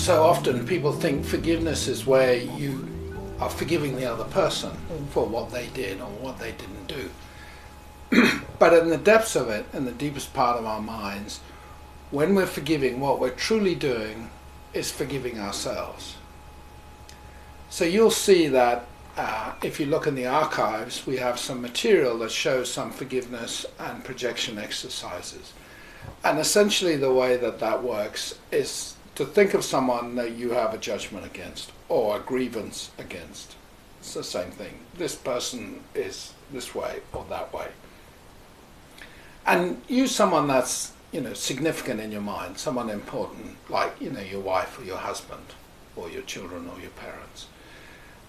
so often people think forgiveness is where you are forgiving the other person for what they did or what they didn't do. But in the depths of it, in the deepest part of our minds, when we're forgiving, what we're truly doing is forgiving ourselves. So you'll see that if you look in the archives, we have some material that shows some forgiveness and projection exercises. And essentially the way that that works is to think of someone that you have a judgment against or a grievance against. It's the same thing. This person is this way or that way. And use someone that's, significant in your mind, someone important, like, your wife or your husband or your children or your parents.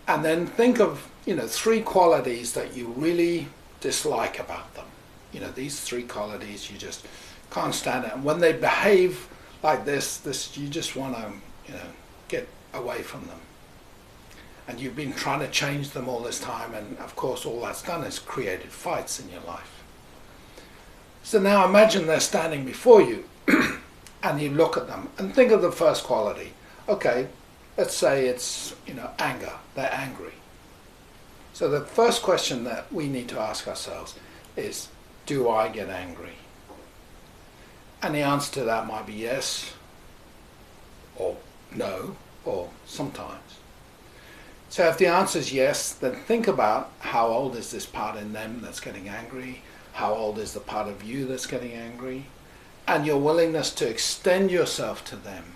And then think of, 3 qualities that you really dislike about them. These 3 qualities you just can't stand it. And when they behave like this you just want to, get away from them. And you've been trying to change them all this time, and of course all that's done is created fights in your life. So now imagine they're standing before you and you look at them and think of the first quality. Okay, let's say it's, anger. They're angry. So the first question that we need to ask ourselves is, do I get angry? And the answer to that might be yes, or no, or sometimes. So if the answer is yes, then think about how old is this part in them that's getting angry? How old is the part of you that's getting angry? And your willingness to extend yourself to them,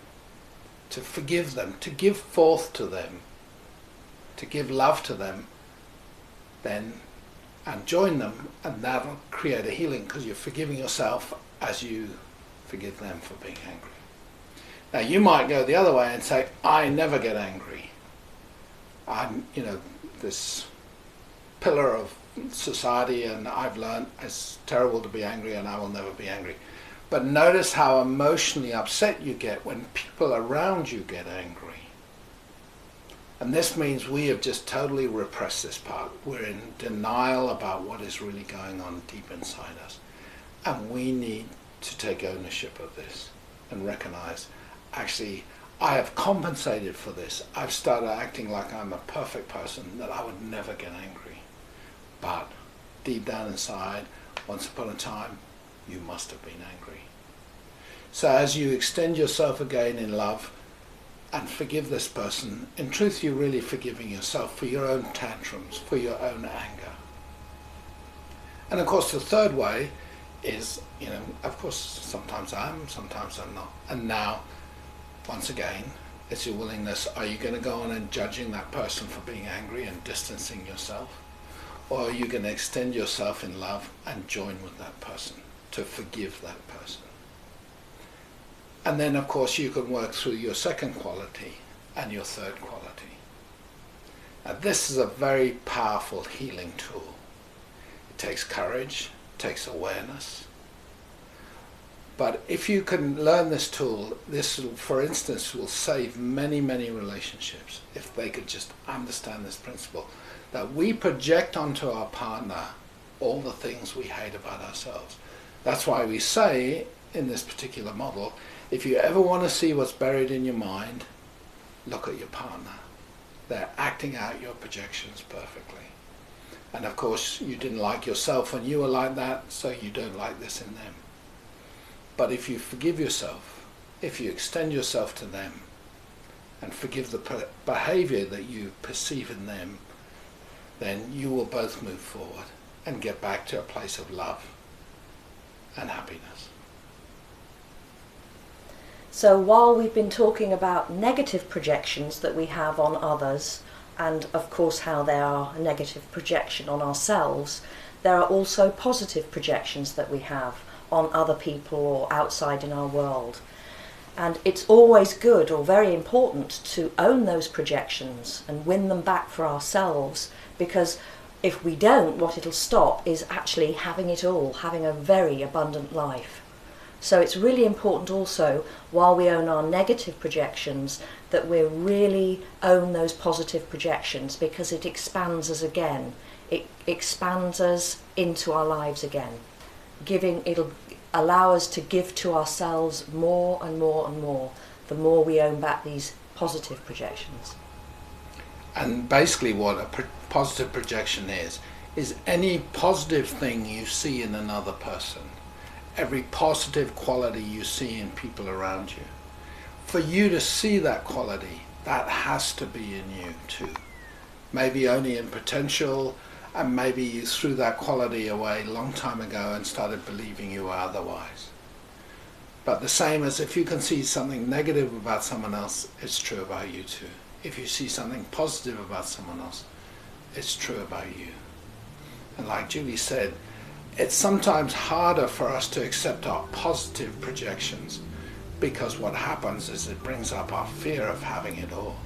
to forgive them, to give forth to them, to give love to them, then, and join them, and that'll create a healing because you're forgiving yourself as you forgive them for being angry. Now you might go the other way and say, I never get angry. I'm, this pillar of society, and I've learned it's terrible to be angry and I will never be angry. But notice how emotionally upset you get when people around you get angry. And this means we have just totally repressed this part. We're in denial about what is really going on deep inside us. And we need to take ownership of this and recognize, actually, I have compensated for this. I've started acting like I'm a perfect person, that I would never get angry. But deep down inside, once upon a time, you must have been angry. So as you extend yourself again in love and forgive this person, in truth you're really forgiving yourself for your own tantrums, for your own anger. And of course the third way is, of course sometimes sometimes I'm not. And now, once again, it's your willingness. Are you going to go on and judging that person for being angry and distancing yourself? Or are you going to extend yourself in love and join with that person to forgive that person? And then, of course, you can work through your second quality and your third quality. Now, this is a very powerful healing tool. It takes courage, it takes awareness. But if you can learn this tool, this, for instance, will save many, many relationships if they could just understand this principle. That we project onto our partner all the things we hate about ourselves. That's why we say, in this particular model, if you ever want to see what's buried in your mind, look at your partner. They're acting out your projections perfectly. And of course, you didn't like yourself when you were like that, so you don't like this in them. But if you forgive yourself, if you extend yourself to them, and forgive the behavior that you perceive in them, then you will both move forward and get back to a place of love and happiness. So while we've been talking about negative projections that we have on others, and of course how they are a negative projection on ourselves, there are also positive projections that we have on other people or outside in our world. And it's always good or very important to own those projections and win them back for ourselves, because if we don't, what it'll stop is actually having it all, having a very abundant life. So it's really important also, while we own our negative projections, that we really own those positive projections, because it expands us again. It expands us into our lives again. It'll allow us to give to ourselves more and more and more the more we own back these positive projections. And basically what a positive projection is any positive thing you see in another person, every positive quality you see in people around you. For you to see that quality, that has to be in you too. Maybe only in potential, and maybe you threw that quality away a long time ago and started believing you were otherwise. But the same as if you can see something negative about someone else, it's true about you too. If you see something positive about someone else, it's true about you. And like Julie said, it's sometimes harder for us to accept our positive projections, because what happens is it brings up our fear of having it all.